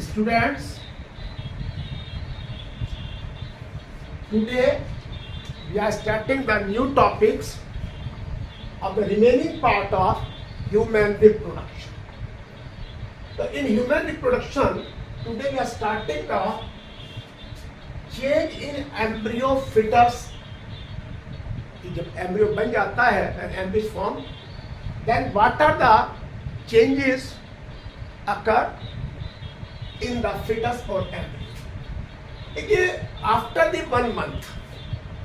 Students, today we are starting the new topics of the remaining part of human reproduction. So in human reproduction, today we are starting the change in embryo fetus. जब embryo बन जाता है and embryo is formed, then what are the changes occur in the fetus or embryo? देखिए after the 1 month,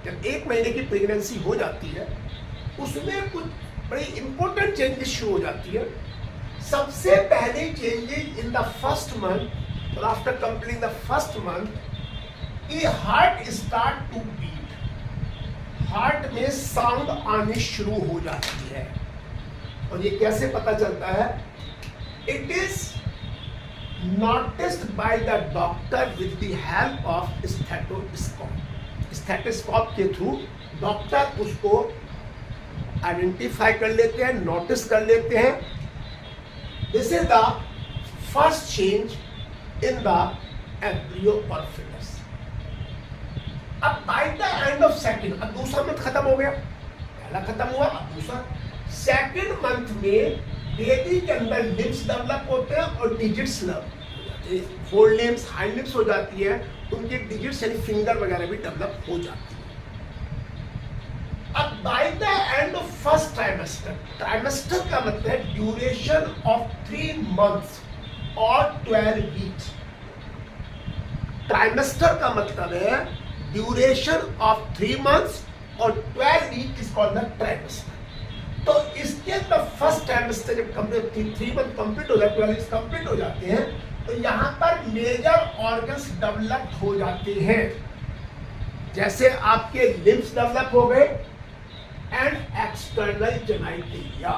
जब 1 महीने की pregnancy हो जाती है, उसमें कुछ बड़ी इंपॉर्टेंट चेंजेस शुरू हो जाती है. सबसे पहले changes in the first month, और after completing the first month, ये heart start to beat. Heart में साउंड आनी शुरू हो जाती है. और ये कैसे पता चलता है? It is noticed by the doctor with the help of stethoscope. Stethoscope के थ्रू डॉक्टर उसको आइडेंटिफाई कर लेते हैं, नोटिस कर लेते हैं. This is the first change in the embryo और fetus. अब by the end of second, अब दूसरा मंथ खत्म हो गया, पहला खत्म हुआ, अब दूसरा. सेकंड मंथ में बेबी के अंदर लिप्स डेवलप होते हैं और digits four limbs, hind lips हो जाती है, उनके डिजिट्स यानी फिंगर वगैरह भी डेवलप हो जाती है. अब by the end of first trimester, trimester का मतलब है ड्यूरेशन ऑफ 3 months और 12 weeks. ट्राइमेस्टर का मतलब है ड्यूरेशन ऑफ 3 months और 12 weeks is called the trimester. तो इसके अंदर फर्स्ट ट्राइमेस्टर जब कंप्लीट 3 months कंप्लीट हो जाए, 12 weeks कंप्लीट हो जाते हैं, तो यहाँ पर मेजर ऑर्गन्स डेवलप हो जाते हैं. जैसे आपके लिम्स डेवलप हो गए एंड एक्सटर्नल जेनिटलिया.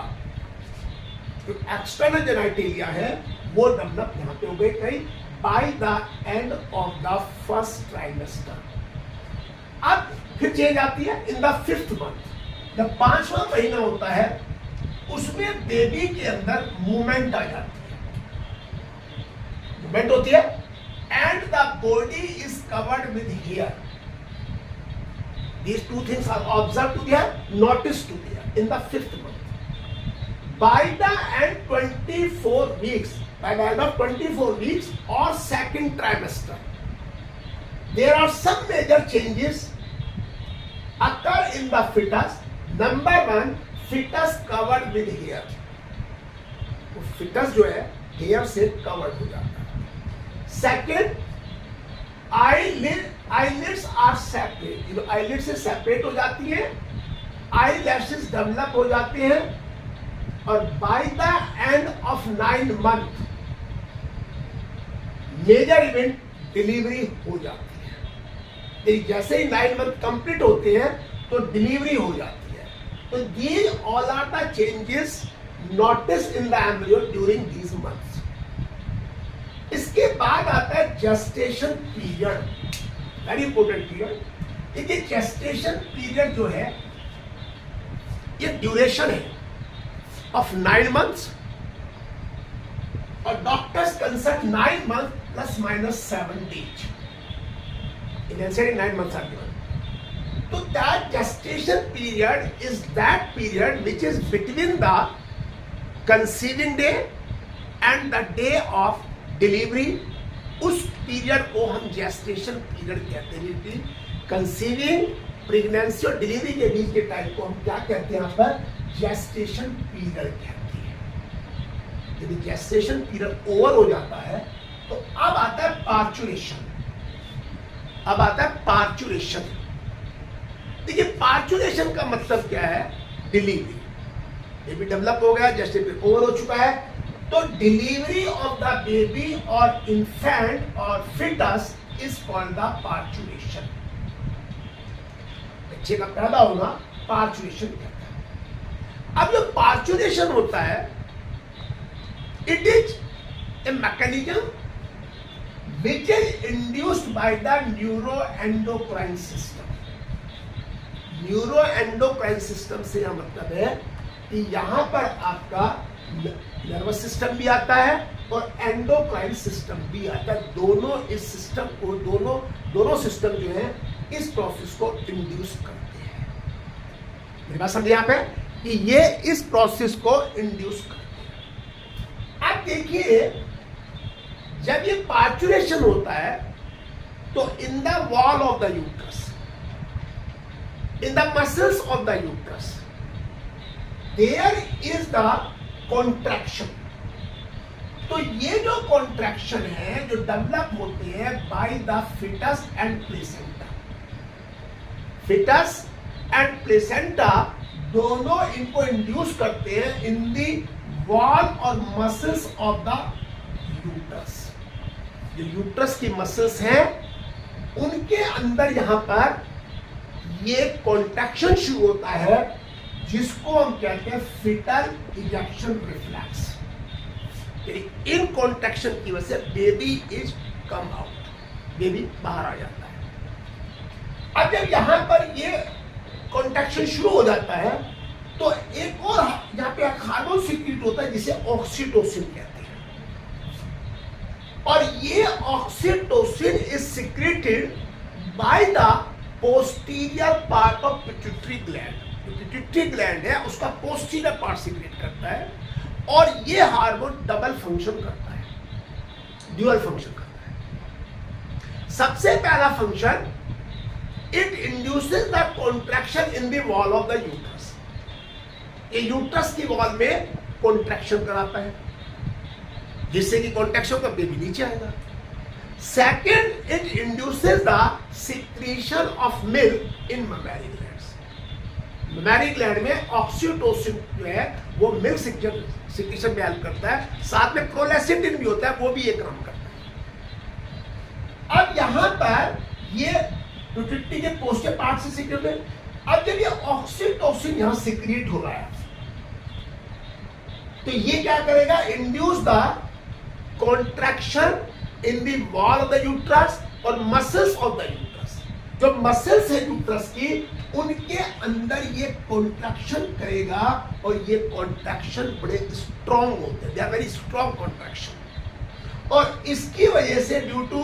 जो एक्सटर्नल जेनिटलिया है वो डेवलप यहाँ पे हो गए कहीं by the end of the first trimester. अब फिर चेंज आती है इन द 5th month. जब 5वां महीना होता है, उसमें बेबी के अंदर मूवमेंट आ जाती है, मूवमेंट होती है, and the body is covered with hair. These two things are observed to there, noticed to there in the 5th month. By the end 24 weeks, by the end of 24 weeks or second trimester, there are some major changes occur in the fetus. Number 1, fetus covered with hair. तो fetus जो है hair से covered हो जाता है. Second, eyelids are separate. eyelids से separate हो जाती है, eyelashes develop हो जाते हैं, और by the end of 9 month major event delivery हो जाती है. जैसे ही 9 month कंप्लीट होते हैं तो डिलीवरी हो जाती है. तो these all are the changes noticed in the embryo during these months. इसके बाद आता है gestation period, very important period. देखिए जेस्टेशन पीरियड जो है ये ड्यूरेशन है ऑफ 9 months, और doctors consult 9 months plus minus 7 days. Initially 9 months are given. So that gestation period is that period which is between the conceiving day and the day of delivery. उस period को हम gestation period कहते हैं. Conceiving, pregnancy और delivery के बीच के time को हम क्या कहते हैं? यहाँ पर जेस्टेशन पीरियड कहते हैं. यदि जेस्टेशन पीरियड ओवर हो जाता है तो अब आता है पार्चुरेशन. अब आता है पार्चुरेशन. देखिए पार्चुरेशन का मतलब क्या है? डिलीवरी. ये भी डेवलप हो गया, जेस्टेशन पीरियड ओवर हो चुका है, तो डिलीवरी ऑफ द बेबी और इंफेंट और fetus is called the parturition. बच्चे का पैदा होना पार्चुरेशन कहता है. अब जो पार्चुरेशन होता है, it is a mechanism which is induced by the neuroendocrine system. Neuroendocrine system से यह मतलब है कि यहां पर आपका नर्वस सिस्टम भी आता है और एंडोक्राइन सिस्टम भी आता है। दोनों इस सिस्टम को दोनों सिस्टम जो है इस प्रोसेस को इंड्यूस करते हैं। मेरी बात समझे यहाँ पे कि ये इस प्रोसेस को इंड्यूस करते हैं। अब देखिए जब ये पार्चुरेशन होता है तो in the wall of the uterus, in the muscles of the uterus there is the contraction. तो ये जो कॉन्ट्रैक्शन है जो डेवलप होते हैं by the fetus and placenta, fetus and placenta दोनों इनको इंड्यूस करते हैं इन दी वॉल और मसल्स ऑफ द यूट्रस। जो यूट्रस की मसल्स हैं उनके अंदर यहां पर ये कॉन्ट्रैक्शन शुरू होता है जिसको हम कहते हैं फिटल इजेक्शन रिफ्लेक्स। इन कॉन्ट्रैक्शन की वजह से baby is come out, baby बाहर आ जाता है। अब जब यहां पर ये कॉन्ट्रैक्शन शुरू हो जाता है तो एक और यहां पे हार्मोन सीक्रेट होता है जिसे ऑक्सीटोसिन कहते हैं, और ये oxytocin is secreted by the posterior part of pituitary gland. Pituitary gland है उसका पोस्टीरियर पार्ट सीक्रेट करता है, और ये हार्मोन डबल फंक्शन करता है, ड्यूअल फंक्शन करता है। सबसे पहला function, it induces the contraction in the wall of the uterus. ये यूट्रस की वॉल में कॉन्ट्रैक्शन कराता है जिससे कि कॉन्ट्रैक्शन का बेबी नीचे आएगा। Second, it induces the secretion of milk in mammary glands. Mammary gland में ऑक्सीटोसिन जो है वो मिल्क सिक्रीशन में हेल्प करता है, साथ में प्रोलैक्टिन भी होता है, वो भी ये काम करता है। अब यहां पर ये पिट्यूटरी के पोस्टीरियर पार्ट से सीक्रेट है। अब जब ये ऑक्सीटोसिन यहां सीक्रेट हो रहा है तो ये क्या करेगा, induce the contraction in the wall of the uterus और मसल्स ऑफ द यूट्रस। जो मसल्स है यूट्रस की उनके अंदर ये कॉन्ट्रैक्शन करेगा, और ये कॉन्ट्रैक्शन बड़े स्ट्रॉन्ग होते हैं, they are very strong contraction. और इसकी वजह से ड्यू टू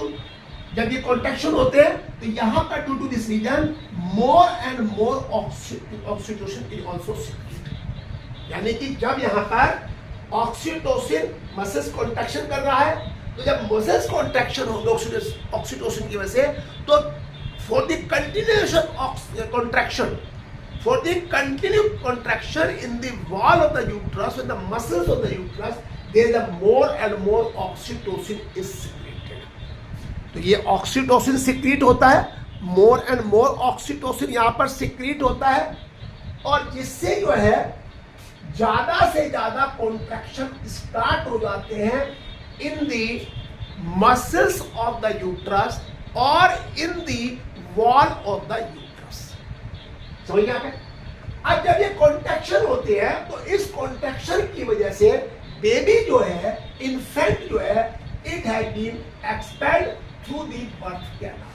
जब ये कॉन्ट्रैक्शन होते हैं तो यहां पर due to this reason more and more oxytocin is also secreted. यानी कि जब यहां पर ऑक्सीटोसिन मसल्स कॉन्ट्रैक्शन कर रहा है तो जब मसल्स कॉन्ट्रैक्शन होगा ऑक्सीटोसिन की वजह से, तो for the continuation contraction, for the continued contraction in the wall of the uterus and the muscles of the uterus, there is a more and more oxytocin is secreted. तो ये oxytocin secrete होता है, मोर and more oxytocin यहाँ पर secrete होता है, और जिससे जो है ज्यादा से ज्यादा कॉन्ट्रैक्शन स्टार्ट हो जाते हैं in the muscles of the uterus और in the wall of the uterus. समझ गया आपने? अब जब ये कॉन्ट्रैक्शन होते हैं तो इस कॉन्ट्रैक्शन की वजह से बेबी जो है, इन्फेंट जो है, it has been expelled through the birth canal.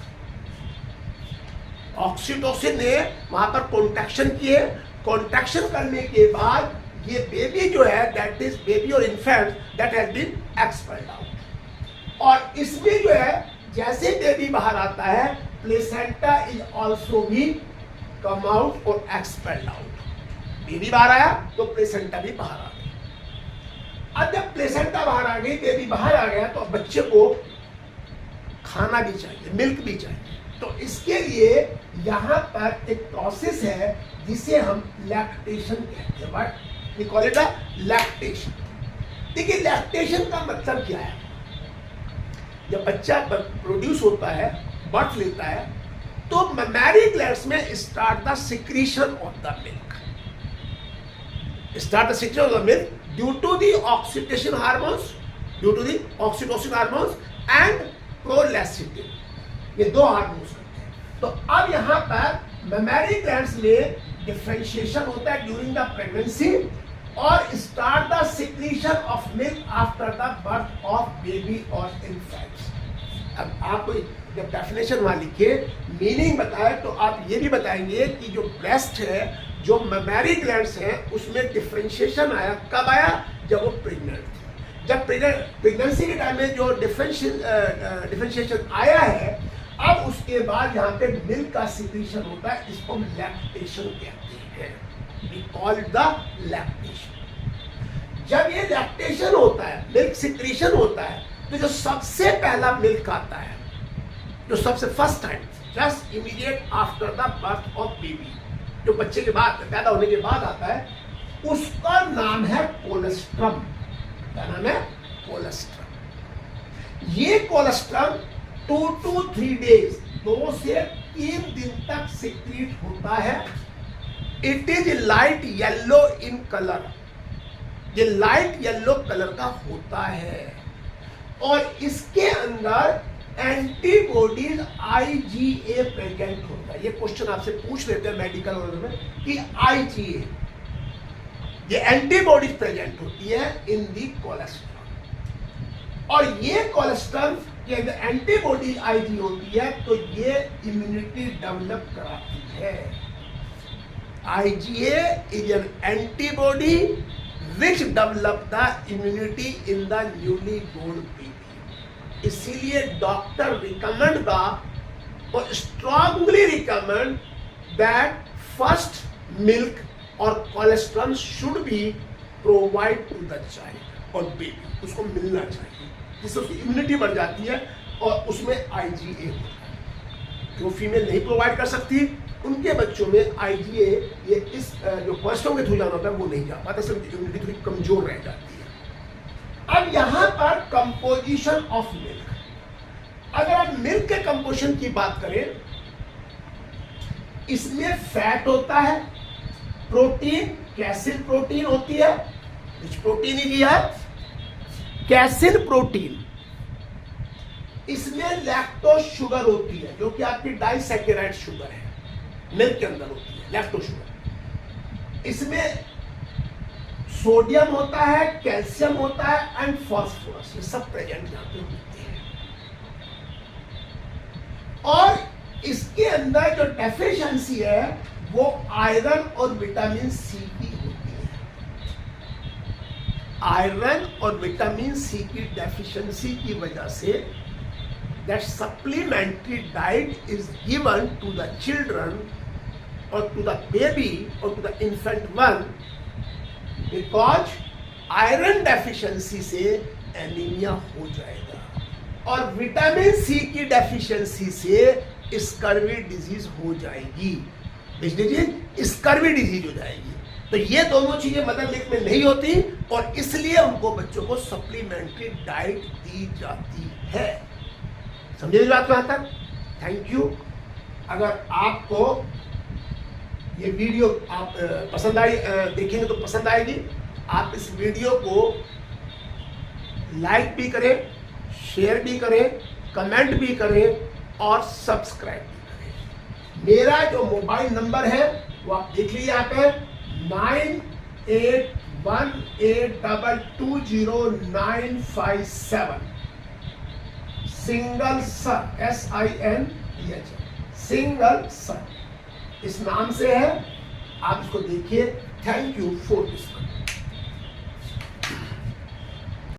Oxytocin ने वहां पर कॉन्ट्रैक्शन किए, कॉन्ट्रैक्शन करने के बाद ये बेबी जो है, दैट इज बेबी और infant, that has been expelled out. और इसमें जो है जैसे बेबी बाहर आता है, प्लेसेंटा इज आल्सो भी कम आउट और एक्सपेल्ड आउट। बेबी बाहर आया तो प्लेसेंटा भी बाहर आ गई। अब जब प्लेसेंटा बाहर आ गई, बेबी बाहर आ गया, तो बच्चे को खाना भी चाहिए, मिल्क भी चाहिए। तो इसके लिए यहां पर एक प्रोसेस है जिसे हम लैक्टेशन कहते हैं। But we call it lactation. देखिए लैक्टेशन का मतलब क्या है? जब बच्चा प्रोड्यूस होता है, बर्थ लेता है, तो ममेरी ग्लैंड्स में start the secretion of the milk, start the secretion of the milk due to the oxytocin hormones, due to the oxytocin hormones and prolactin. ये दो हार्मोन्स होते हैं। तो अब यहाँ पर ममेरी ग्लैंड्स में डिफरेंशिएशन होता है ड्यूरिंग द प्रेगनेंसी और start the secretion of milk after the birth of baby और इन्फेंट्स। अब आप जब डेफिनेशन वहां लिखे, मीनिंग बताए, तो आप ये भी बताएंगे कि जो ब्रेस्ट है, जो ममेरी ग्लैंड्स हैं, उसमें डिफरेंशिएशन आया, कब आया? जब वो प्रेग्नेंट थी। जब प्रेगनेंसी के टाइम में जो डिफरेंशिएशन आया है, अब उसके बाद यहाँ पे मिल्क का सिक्रीशन होता है, इसको हम लैक्टेशन कहते हैं। We call the lactation. जब ये लैक्टेशन होता है, मिल्क सिक्रीशन होता है, तो जो सबसे पहला मिल्क आता है, जो सबसे first time just immediate after the birth of baby, जो बच्चे के बाद पैदा होने के बाद आता है, उसका नाम है कोलेस्ट्रम। क्या नाम है? कोलेस्ट्रम। ये कोलेस्ट्रम 2 to 3 days, 2 से 3 दिन तक सिक्रीट होता है। It is light yellow in colour, ये लाइट येलो कलर का होता है, और इसके अंदर एंटीबॉडीज IgA प्रेजेंट होता है। ये क्वेश्चन आपसे पूछ लेते हैं मेडिकल में कि IgA, ये एंटीबॉडीज प्रेजेंट होती है इन दी कोलेस्ट्रॉल, और ये कोलेस्ट्रॉल के अंदर एंटीबॉडी IG होती है, तो ये इम्यूनिटी डेवलप कराती है। IgA is an antibody which develop the immunity in the newly born baby. इसीलिए डॉक्टर रिकमेंड द और strongly recommend that first milk और cholesterol should be provide to the child, और बेबी उसको मिलना चाहिए, जिससे उसकी इम्यूनिटी बढ़ जाती है और उसमें IgA होता है। जो फीमेल नहीं प्रोवाइड कर सकती, उनके बच्चों में IgA ये इस जो कोलेस्ट्रॉल के थ्रू जाना होता है वो नहीं जा पाता, सिर्फ इम्यूनिटी थोड़ी कमजोर रह जाती है। अब यहां पर कंपोजिशन ऑफ मिल्क, अगर आप मिल्क के कंपोजिशन की बात करें, इसमें फैट होता है, प्रोटीन, कैसिन प्रोटीन होती है, विच प्रोटीन ही है? Casein protein. इसमें लैक्टोज शुगर होती है, जो कि आपकी डाइसैकेराइड शुगर है, मिल्क के अंदर होती है लैक्टोज शुगर। इसमें सोडियम होता है, कैल्शियम होता है एंड फास्फोरस, ये सब प्रेजेंट यहां पे होते हैं। और इसके अंदर जो डेफिशिएंसी है वो आयरन और विटामिन सी की होती है। आयरन और विटामिन सी की डेफिशिएंसी की वजह से that supplementary diet is given to the children और टू द बेबी और to the infant one, because iron deficiency से एनीमिया हो जाएगा, और विटामिन सी की डेफिशिएंसी से स्कर्वी डिजीज हो जाएगी। स्कर्वी डिजीज हो जाएगी। तो ये दोनों चीजें मदर मिल्क में नहीं होती, और इसलिए उनको बच्चों को सप्लीमेंट्री डाइट दी जाती है। समझे बात को? यहां तक थैंक यू। अगर आपको ये वीडियो आप पसंद आई, देखेंगे तो पसंद आएगी, आप इस वीडियो को लाइक भी करें, शेयर भी करें, कमेंट भी करें और सब्सक्राइब भी करें। मेरा जो मोबाइल नंबर है वो आप देख लीजिए यहाँ पे 9818220957। Single sir, SINGH, single sir इस नाम से है। आप इसको देखिए। Thank you for this.